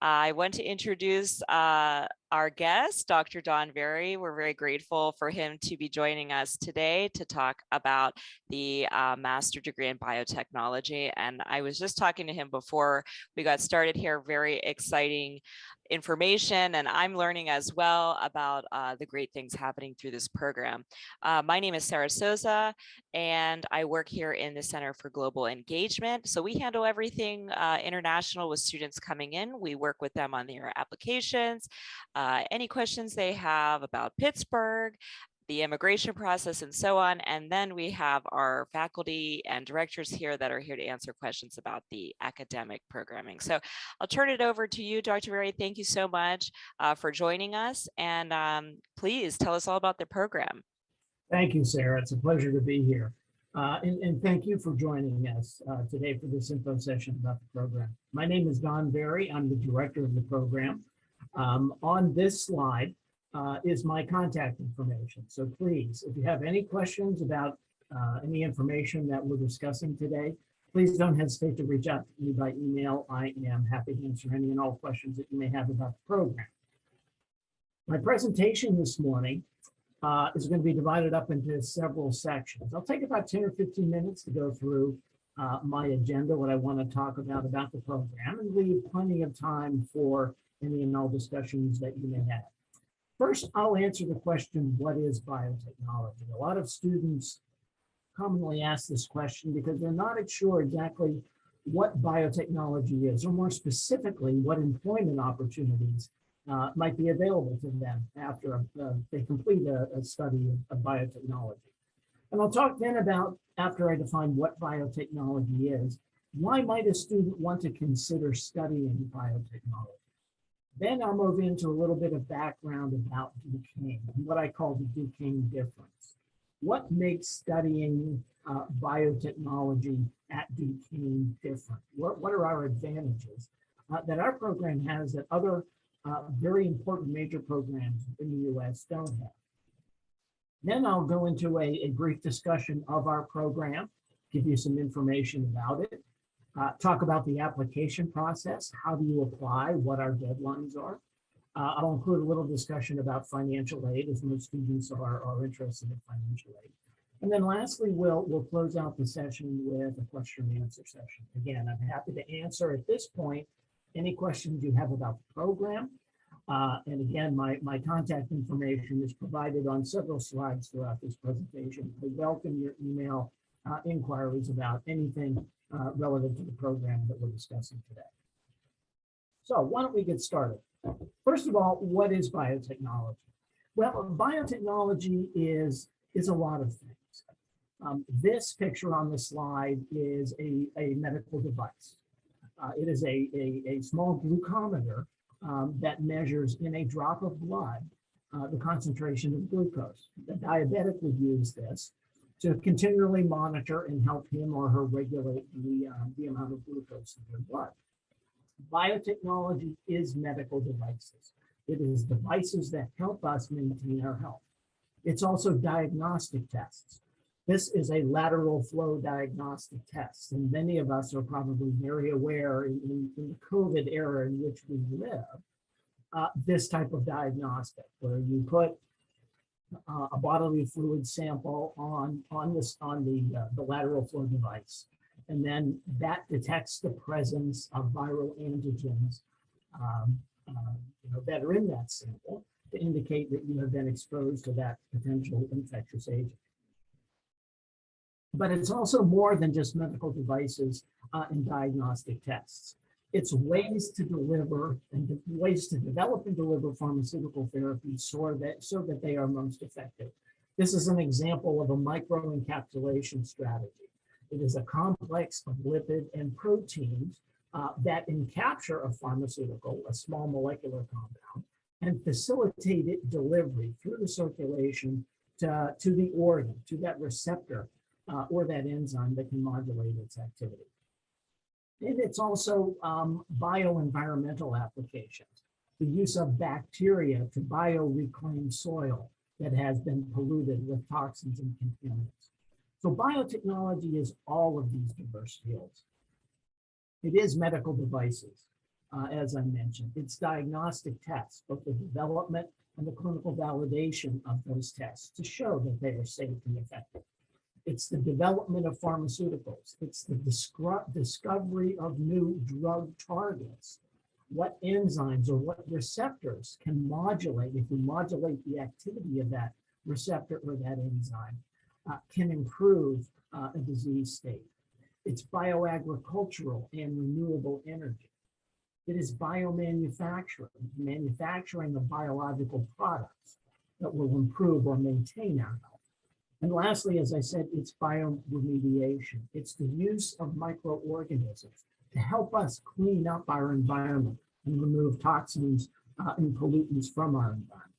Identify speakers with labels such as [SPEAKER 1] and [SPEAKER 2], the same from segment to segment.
[SPEAKER 1] I want to introduce our guest, Dr. Don Berry. We're very grateful for him to be joining us today to talk about the master degree in biotechnology. And I was just talking to him before we got started here, very exciting information, and I'm learning as well about the great things happening through this program. My name is Sarah Souza, and I work here in the Center for Global Engagement. So we handle everything international with students coming in. We work with them on their applications, any questions they have about Pittsburgh, the immigration process, and so on. And then we have our faculty and directors here that are here to answer questions about the academic programming. So I'll turn it over to you, Dr. Berry. Thank you so much for joining us. And please tell us all about the program.
[SPEAKER 2] Thank you, Sarah. It's a pleasure to be here. And thank you for joining us today for this info session about the program. My name is Don Berry. I'm the director of the program. On this slide is my contact information. So please, if you have any questions about any information that we're discussing today, please don't hesitate to reach out to me by email. I am happy to answer any and all questions that you may have about the program. My presentation this morning is going to be divided up into several sections. I'll take about 10 or 15 minutes to go through my agenda, what I want to talk about the program, and leave plenty of time for any and all discussions that you may have. First, I'll answer the question, what is biotechnology? A lot of students commonly ask this question because they're not sure exactly what biotechnology is, or more specifically, what employment opportunities might be available to them after they complete a study of biotechnology. And I'll talk then about, after I define what biotechnology is, why might a student want to consider studying biotechnology? Then I'll move into a little bit of background about Duquesne and what I call the Duquesne Difference. What makes studying biotechnology at Duquesne different? What are our advantages that our program has that other very important major programs in the US don't have? Then I'll go into a brief discussion of our program, give you some information about it, talk about the application process. How do you apply? What our deadlines are? I'll include a little discussion about financial aid, as most students are interested in financial aid. And then lastly, we'll close out the session with a question and answer session. Again, I'm happy to answer at this point any questions you have about the program. And again, my contact information is provided on several slides throughout this presentation. I welcome your email inquiries about anything relative to the program that we're discussing today. So why don't we get started? First of all, what is biotechnology? Well, biotechnology is a lot of things. This picture on the slide is a medical device. It is a small glucometer that measures in a drop of blood the concentration of glucose. The diabetic would use this to continually monitor and help him or her regulate the amount of glucose in their blood. Biotechnology is medical devices. It is devices that help us maintain our health. It's also diagnostic tests. This is a lateral flow diagnostic test, and many of us are probably very aware in the COVID era in which we live, this type of diagnostic, where you put a bodily fluid sample on the lateral flow device, and then that detects the presence of viral antigens that are in that sample to indicate that you have been exposed to that potential infectious agent. But it's also more than just medical devices and diagnostic tests. It's ways to deliver and ways to develop and deliver pharmaceutical therapies so that they are most effective. This is an example of a microencapsulation strategy. It is a complex of lipid and proteins that encapture a pharmaceutical, a small molecular compound, and facilitate its delivery through the circulation to the organ, to that receptor or that enzyme that can modulate its activity. And it's also bioenvironmental applications, the use of bacteria to bioreclaim soil that has been polluted with toxins and contaminants. So biotechnology is all of these diverse fields. It is medical devices. as I mentioned. It's diagnostic tests, both the development and the clinical validation of those tests to show that they are safe and effective. It's the development of pharmaceuticals. It's the discovery of new drug targets. What enzymes or what receptors can modulate, if we modulate the activity of that receptor or that enzyme, can improve a disease state. It's bioagricultural and renewable energy. It is biomanufacturing, manufacturing of biological products that will improve or maintain our health. And lastly, as I said, it's bioremediation. It's the use of microorganisms to help us clean up our environment and remove toxins and pollutants from our environment.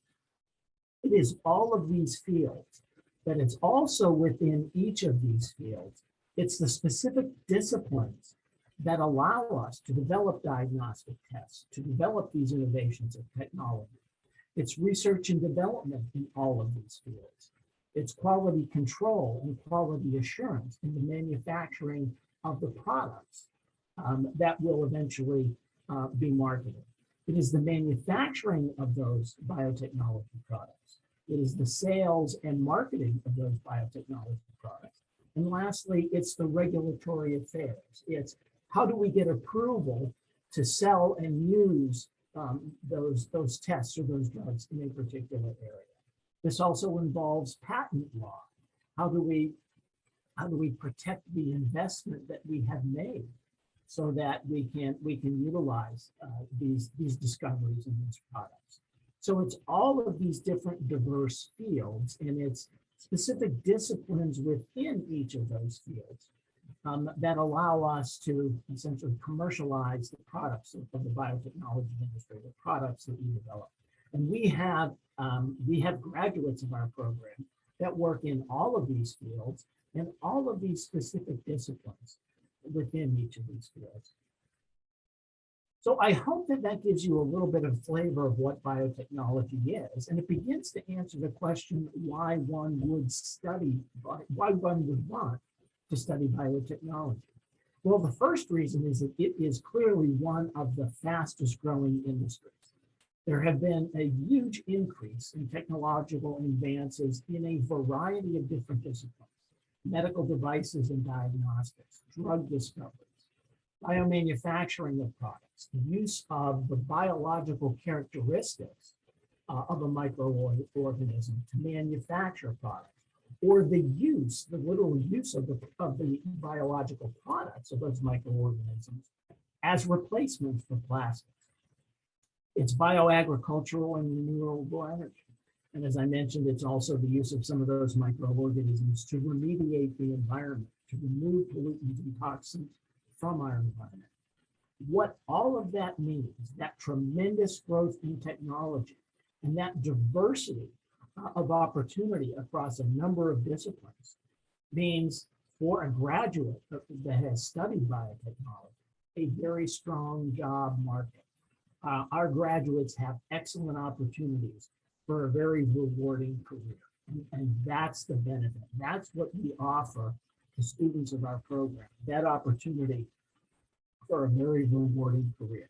[SPEAKER 2] It is all of these fields, but it's also within each of these fields. It's the specific disciplines that allow us to develop diagnostic tests, to develop these innovations of technology. It's research and development in all of these fields. It's quality control and quality assurance in the manufacturing of the products that will eventually be marketed. It is the manufacturing of those biotechnology products. It is the sales and marketing of those biotechnology products. And lastly, it's the regulatory affairs. It's how do we get approval to sell and use those tests or those drugs in a particular area. This also involves patent law. How do we protect the investment that we have made so that we can utilize these discoveries and these products? So it's all of these different diverse fields, and it's specific disciplines within each of those fields that allow us to essentially commercialize the products of the biotechnology industry, the products that we develop. And we have graduates of our program that work in all of these fields and all of these specific disciplines within each of these fields. So I hope that that gives you a little bit of flavor of what biotechnology is, and it begins to answer the question why one would want to study biotechnology. Well, the first reason is that it is clearly one of the fastest growing industries. There have been a huge increase in technological advances in a variety of different disciplines: medical devices and diagnostics, drug discoveries, biomanufacturing of products, the use of the biological characteristics of a microorganism to manufacture products, or the literal use of the biological products of those microorganisms as replacements for plastics. It's bioagricultural and renewable energy. And as I mentioned, it's also the use of some of those microorganisms to remediate the environment, to remove pollutants and toxins from our environment. What all of that means, that tremendous growth in technology and that diversity of opportunity across a number of disciplines, means for a graduate that has studied biotechnology, a very strong job market. Our graduates have excellent opportunities for a very rewarding career. And that's the benefit. That's what we offer to students of our program, that opportunity for a very rewarding career.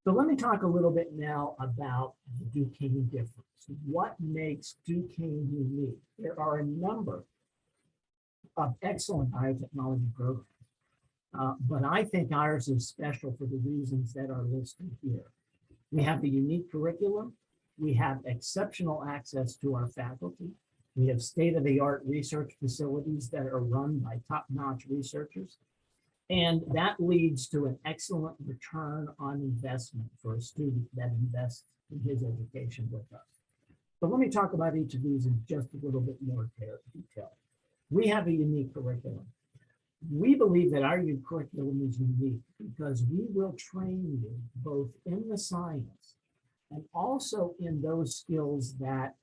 [SPEAKER 2] So let me talk a little bit now about the Duquesne Difference. What makes Duquesne unique? There are a number of excellent biotechnology programs, but I think ours is special for the reasons that are listed here. We have a unique curriculum. We have exceptional access to our faculty. We have state-of-the-art research facilities that are run by top-notch researchers. And that leads to an excellent return on investment for a student that invests in his education with us. So let me talk about each of these in just a little bit more detail. We have a unique curriculum. We believe that our curriculum is unique because we will train you both in the science and also in those skills that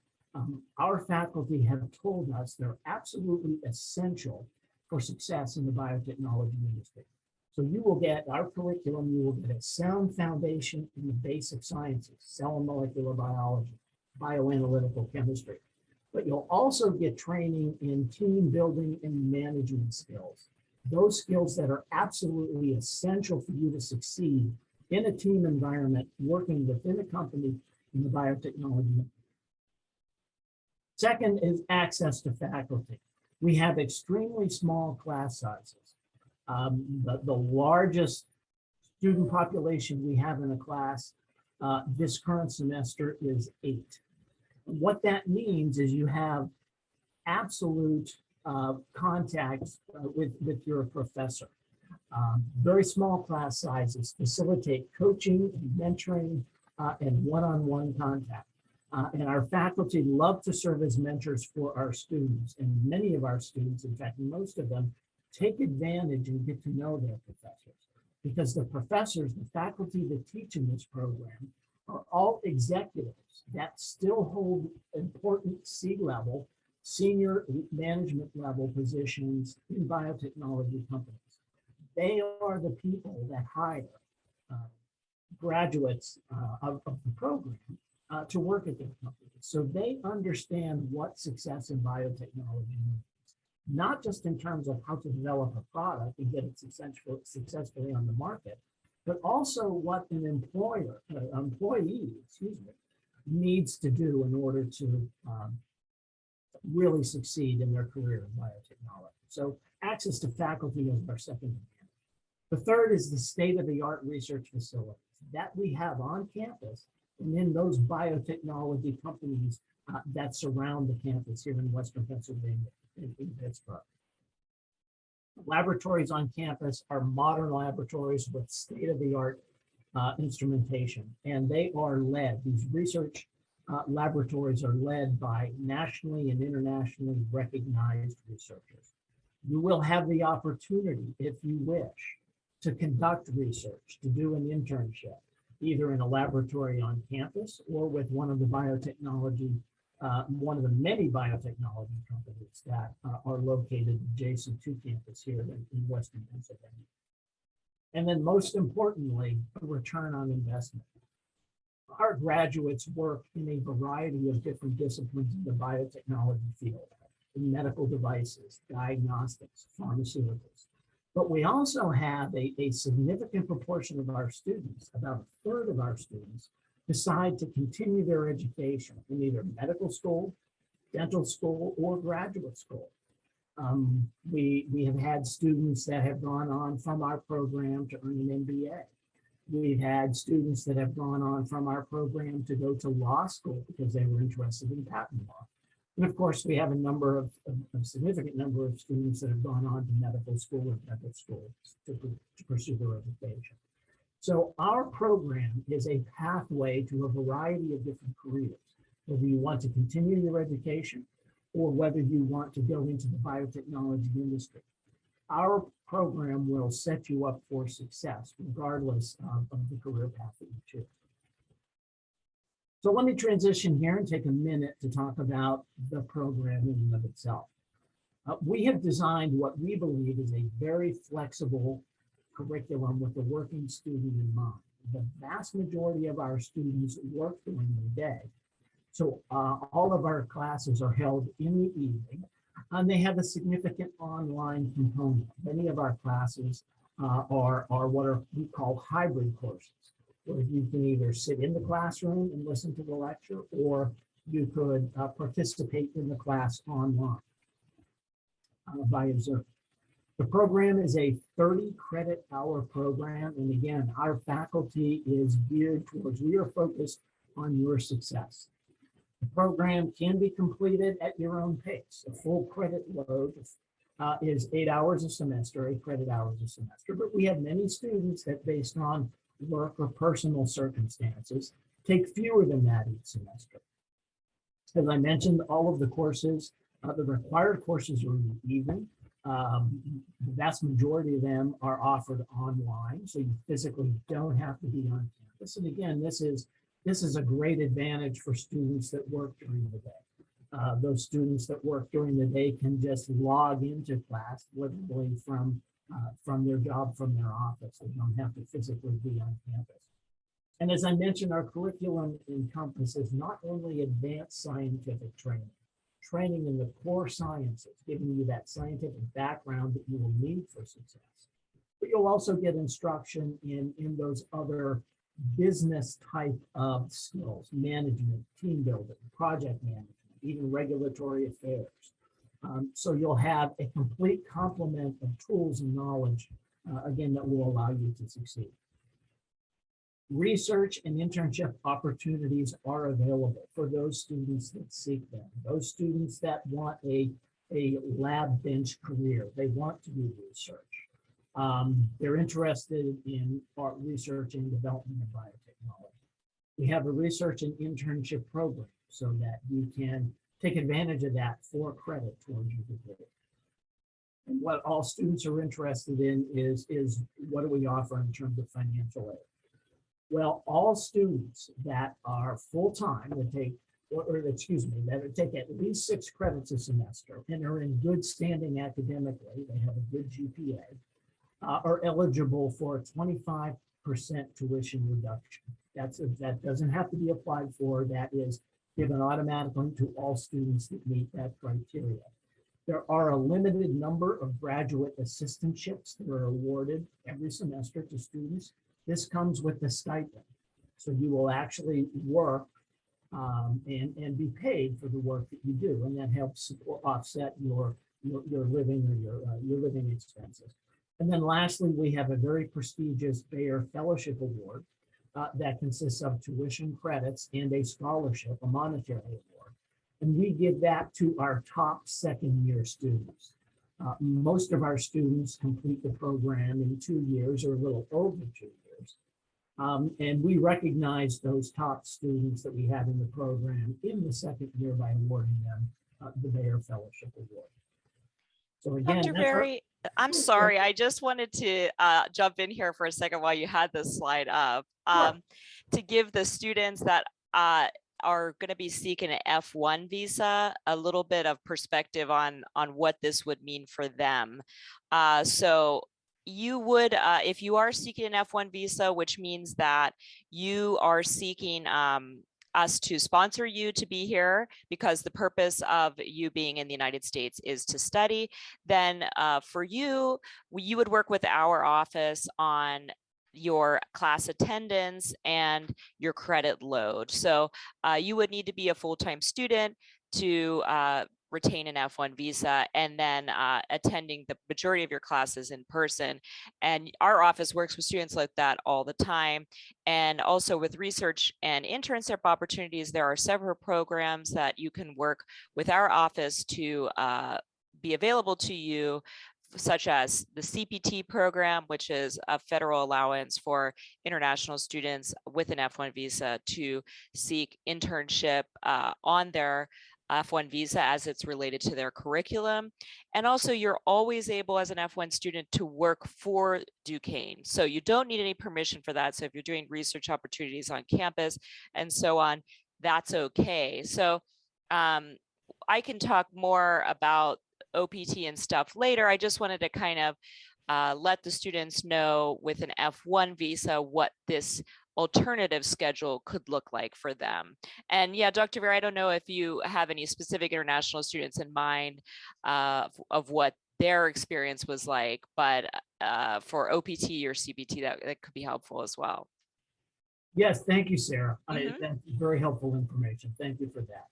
[SPEAKER 2] our faculty have told us they're absolutely essential for success in the biotechnology industry. So you will get our curriculum, you will get a sound foundation in the basic sciences, cell and molecular biology, bioanalytical chemistry, but you'll also get training in team building and management skills. those skills that are absolutely essential for you to succeed in a team environment working within a company in the biotechnology. Second is access to faculty. We have extremely small class sizes. The largest student population we have in a class this current semester is 8. What that means is you have absolute contact with your professor. Very small class sizes facilitate coaching and mentoring and one-on-one contact. And our faculty love to serve as mentors for our students. And many of our students, in fact, most of them, take advantage and get to know their professors. Because the professors, the faculty that teach in this program, are all executives that still hold important C-level, senior management level positions in biotechnology companies. They are the people that hire graduates of the program to work at their companies. So they understand what success in biotechnology means, not just in terms of how to develop a product and get it successfully on the market, but also what an employee, needs to do in order to really succeed in their career in biotechnology. So access to faculty is our second advantage. The third is the state-of-the-art research facilities that we have on campus and in those biotechnology companies that surround the campus here in Western Pennsylvania, in Pittsburgh. Laboratories on campus are modern laboratories with state-of-the-art instrumentation, and they are led, these research laboratories are led by nationally and internationally recognized researchers. You will have the opportunity, if you wish, to conduct research, to do an internship, either in a laboratory on campus or with one of the biotechnology, one of the many biotechnology companies that are located adjacent to campus here in Western Pennsylvania. And then most importantly, a return on investment. Our graduates work in a variety of different disciplines in the biotechnology field, in medical devices, diagnostics, pharmaceuticals. But we also have a significant proportion of our students, about a third of our students, decide to continue their education in either medical school, dental school, or graduate school. We have had students that have gone on from our program to earn an MBA. We've had students that have gone on from our program to go to law school because they were interested in patent law. And of course, we have a significant number of students that have gone on to medical school or dental school to pursue their education. So our program is a pathway to a variety of different careers, whether you want to continue your education or whether you want to go into the biotechnology industry. Our program will set you up for success regardless of the career path that you choose. So let me transition here and take a minute to talk about the program in and of itself. We have designed what we believe is a very flexible curriculum with the working student in mind. The vast majority of our students work during the day. So all of our classes are held in the evening, and they have a significant online component. Many of our classes are what we call hybrid courses, where you can either sit in the classroom and listen to the lecture, or you could participate in the class online via Zoom. The program is a 30 credit hour program. And again, our faculty is geared towards, we are focused on your success. The program can be completed at your own pace. A full credit load is 8 hours a semester, 8 credit hours a semester. But we have many students that, based on work or personal circumstances, take fewer than that each semester. As I mentioned, all of the courses, the required courses are in the evening. The vast majority of them are offered online, so you physically don't have to be on campus. And again, this is a great advantage for students that work during the day. Those students that work during the day can just log into class literally from their job, from their office. They don't have to physically be on campus. And as I mentioned, our curriculum encompasses not only advanced scientific training, training in the core sciences, giving you that scientific background that you will need for success. But you'll also get instruction in those other business type of skills: management, team building, project management, even regulatory affairs. So you'll have a complete complement of tools and knowledge, again, that will allow you to succeed. Research and internship opportunities are available for those students that seek them, those students that want a lab bench career. They want to do research. They're interested in research and development of biotechnology. We have a research and internship program so that you can take advantage of that for credit towards your degree. And what all students are interested in is what do we offer in terms of financial aid? Well, all students that are full-time, that take at least 6 credits a semester and are in good standing academically, they have a good GPA, are eligible for a 25% tuition reduction. That doesn't have to be applied for. That is given automatically to all students that meet that criteria. There are a limited number of graduate assistantships that are awarded every semester to students. This comes with the stipend. So you will actually work and be paid for the work that you do, and that helps offset your living or your living expenses. And then lastly, we have a very prestigious Bayer Fellowship Award that consists of tuition credits and a scholarship, a monetary award. And we give that to our top second-year students. Most of our students complete the program in 2 years or a little over 2 years. And we recognize those top students that we have in the program in the second year by awarding them the Bayer Fellowship Award. So again,
[SPEAKER 1] Dr. Berry, I'm sorry, I just wanted to jump in here for a second while you had this slide up, to give the students that are going to be seeking an F1 visa a little bit of perspective on what this would mean for them. So you would, if you are seeking an F1 visa, which means that you are seeking us to sponsor you to be here because the purpose of you being in the United States is to study, then for you, you would work with our office on your class attendance and your credit load. So you would need to be a full-time student to retain an F1 visa, and then attending the majority of your classes in person. And our office works with students like that all the time. And also with research and internship opportunities, there are several programs that you can work with our office to be available to you, such as the CPT program, which is a federal allowance for international students with an F1 visa to seek internship on their F1 visa as it's related to their curriculum. And also you're always able as an F1 student to work for Duquesne. So you don't need any permission for that. So if you're doing research opportunities on campus and so on, that's okay. So I can talk more about OPT and stuff later. I just wanted to kind of let the students know with an F1 visa what this alternative schedule could look like for them. And yeah, Dr. Vera, I don't know if you have any specific international students in mind of what their experience was like, but for OPT or CPT, that could be helpful as well.
[SPEAKER 2] Yes, thank you, Sarah. That's very helpful information. Thank you for that.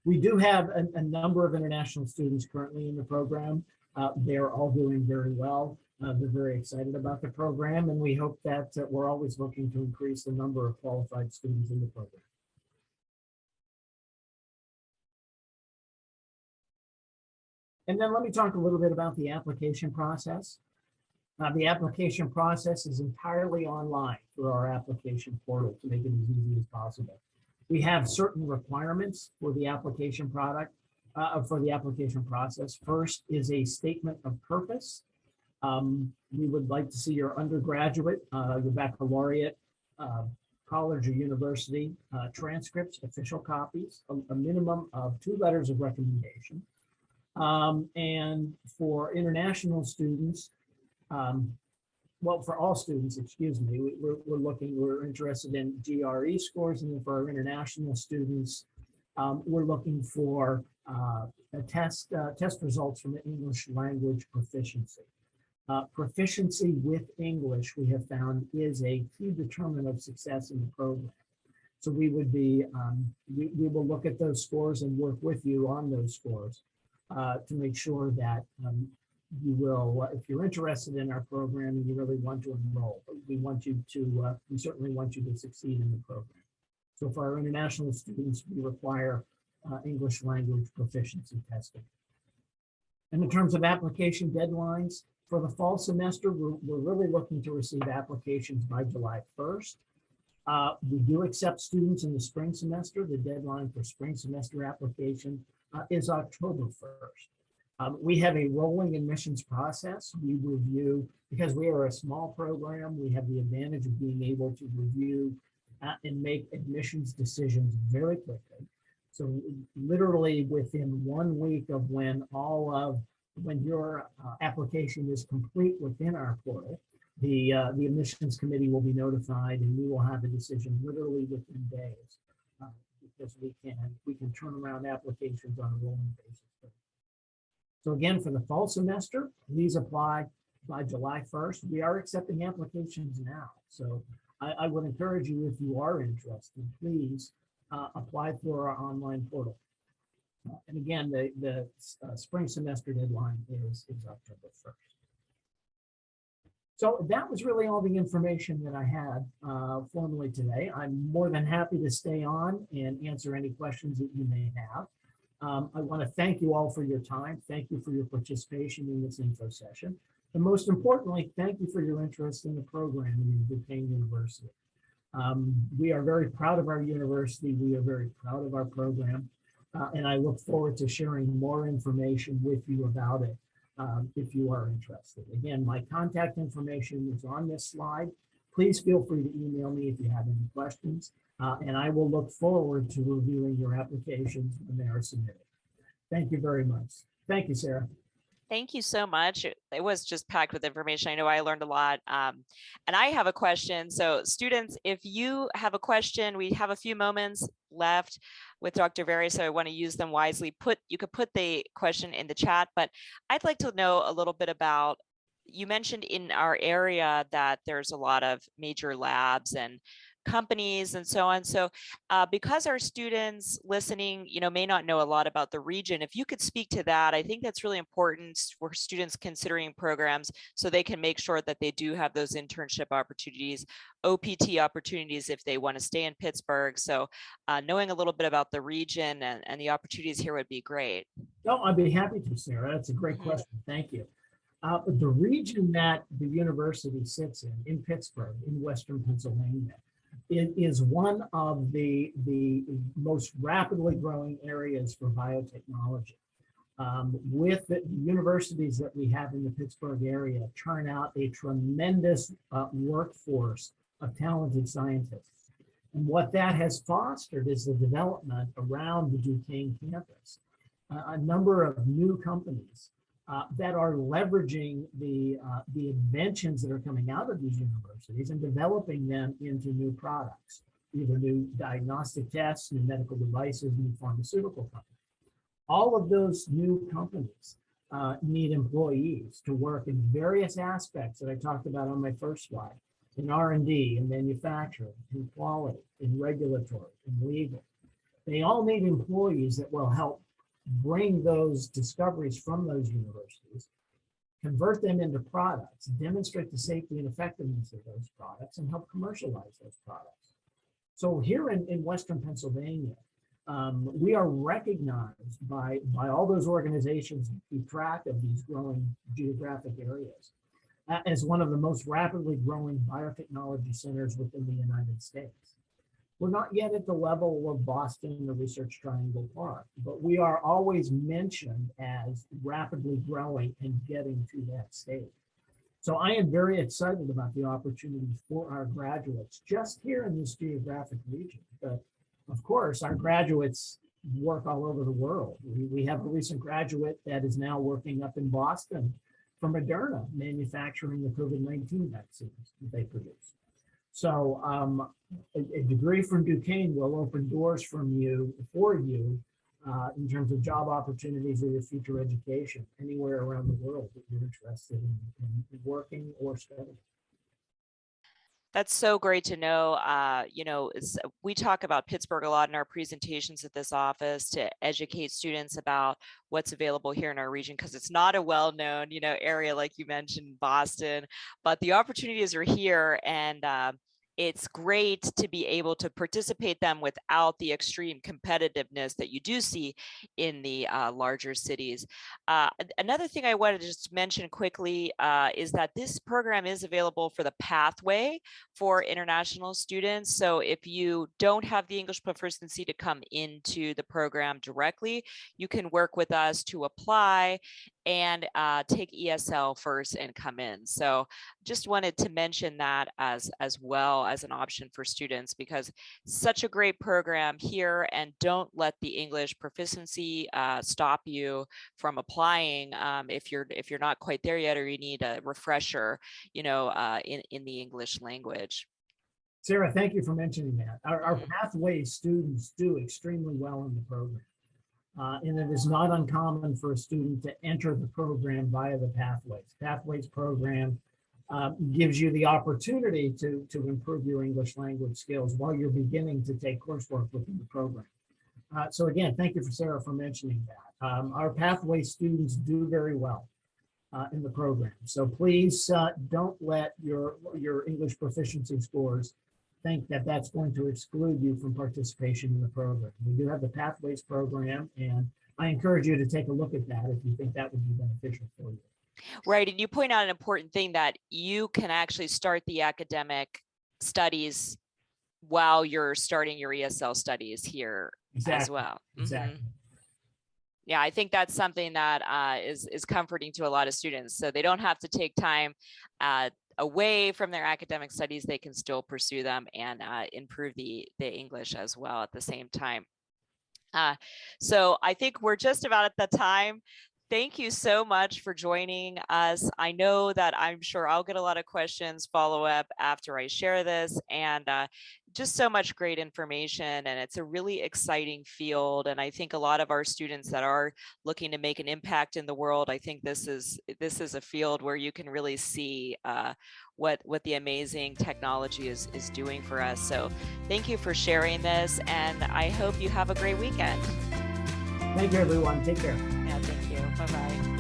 [SPEAKER 2] We do have a number of international students currently in the program. They're all doing very well. They're very excited about the program, and we hope that we're always looking to increase the number of qualified students in the program. And then let me talk a little bit about the application process. The application process is entirely online through our application portal to make it as easy as possible. We have certain requirements for the application process. First is a statement of purpose. We would like to see your undergraduate, your baccalaureate, college or university transcripts, official copies, a minimum of 2 letters of recommendation. And for international students, well, for all students, excuse me, we're interested in GRE scores, and then for our international students, we're looking for test results from the English language proficiency. Proficiency with English, we have found, is a key determinant of success in the program. So we would be, we will look at those scores and work with you on those scores to make sure that you will, if you're interested in our program and you really want to enroll, we want you to, we certainly want you to succeed in the program. So for our international students, we require English language proficiency testing. And in terms of application deadlines, for the fall semester, we're really looking to receive applications by July 1st. We do accept students in the spring semester. The deadline for spring semester application is October 1st. We have a rolling admissions process. We review, because we are a small program, we have the advantage of being able to review and make admissions decisions very quickly. So literally within 1 week of when when your application is complete within our portal, the admissions committee will be notified and we will have a decision literally within days because we can turn around applications on a rolling basis. So again, for the fall semester, please apply by July 1st. We are accepting applications now. So I would encourage you, if you are interested, please apply for our online portal. And again, the spring semester deadline is October 1st. So that was really all the information that I had formally today. I'm more than happy to stay on and answer any questions that you may have. I want to thank you all for your time. Thank you for your participation in this info session. And most importantly, thank you for your interest in the program in Duquesne University. We are very proud of our university. We are very proud of our program. And I look forward to sharing more information with you about it if you are interested. Again, my contact information is on this slide. Please feel free to email me if you have any questions, and I will look forward to reviewing your applications when they are submitted. Thank you very much. Thank you, Sarah.
[SPEAKER 1] Thank you so much. It was just packed with information. I know I learned a lot. And I have a question. So students, if you have a question, we have a few moments left with Dr. Very, so I want to use them wisely. You could put the question in the chat, but I'd like to know a little bit about, you mentioned in our area that there's a lot of major labs and companies and so on. So because our students listening, may not know a lot about the region, if you could speak to that, I think that's really important for students considering programs so they can make sure that they do have those internship opportunities, OPT opportunities if they want to stay in Pittsburgh. So knowing a little bit about the region and the opportunities here would be great.
[SPEAKER 2] No, I'd be happy to, Sarah. That's a great question. Thank you. The region that the university sits in Pittsburgh, in Western Pennsylvania, it is one of the most rapidly growing areas for biotechnology. With the universities that we have in the Pittsburgh area turn out a tremendous workforce of talented scientists. And what that has fostered is the development around the Duquesne campus, a number of new companies that are leveraging the inventions that are coming out of these universities and developing them into new products, either new diagnostic tests, new medical devices, new pharmaceutical companies. All of those new companies need employees to work in various aspects that I talked about on my first slide, in R&D, in manufacturing, in quality, in regulatory, in legal. They all need employees that will help bring those discoveries from those universities, convert them into products, demonstrate the safety and effectiveness of those products, and help commercialize those products. So here in Western Pennsylvania, we are recognized by all those organizations that keep track of these growing geographic areas as one of the most rapidly growing biotechnology centers within the United States. We're not yet at the level of Boston or Research Triangle Park, but we are always mentioned as rapidly growing and getting to that stage. So I am very excited about the opportunities for our graduates just here in this geographic region. But of course, our graduates work all over the world. We have a recent graduate that is now working up in Boston for Moderna, manufacturing the COVID-19 vaccines that they produce. So a degree from Duquesne will open doors for you in terms of job opportunities or your future education anywhere around the world that you're interested in working or studying.
[SPEAKER 1] That's so great to know. We talk about Pittsburgh a lot in our presentations at this office to educate students about what's available here in our region, because it's not a well-known, area like you mentioned, Boston, but the opportunities are here, and it's great to be able to participate them without the extreme competitiveness that you do see in the larger cities. Another thing I wanted to just mention quickly is that this program is available for the pathway for international students. So if you don't have the English proficiency to come into the program directly, you can work with us to apply and take ESL first and come in. So just wanted to mention that as well as an option for students, because it's such a great program here, and don't let the English proficiency stop you from applying if you're not quite there yet, or you need a refresher, in the English language.
[SPEAKER 2] Sarah, thank you for mentioning that. Our pathway students do extremely well in the program. And it is not uncommon for a student to enter the program via the Pathways. Pathways program gives you the opportunity to improve your English language skills while you're beginning to take coursework within the program. So again, thank you, Sarah, for mentioning that. Our Pathway students do very well in the program. So please don't let your English proficiency scores think that that's going to exclude you from participation in the program. We do have the Pathways program, and I encourage you to take a look at that if you think that would be beneficial for you.
[SPEAKER 1] Right, and you point out an important thing, that you can actually start the academic studies while you're starting your ESL studies here as well.
[SPEAKER 2] Exactly.
[SPEAKER 1] Yeah, I think that's something that is comforting to a lot of students. So they don't have to take time away from their academic studies. They can still pursue them and improve the English as well at the same time. So I think we're just about at the time. Thank you so much for joining us. I know that I'm sure I'll get a lot of questions follow up after I share this, and just so much great information, and it's a really exciting field. And I think a lot of our students that are looking to make an impact in the world, I think this is a field where you can really see what the amazing technology is doing for us. So thank you for sharing this, and I hope you have a great weekend.
[SPEAKER 2] Thank you, everyone. Take care.
[SPEAKER 1] Yeah, thank you. Bye-bye.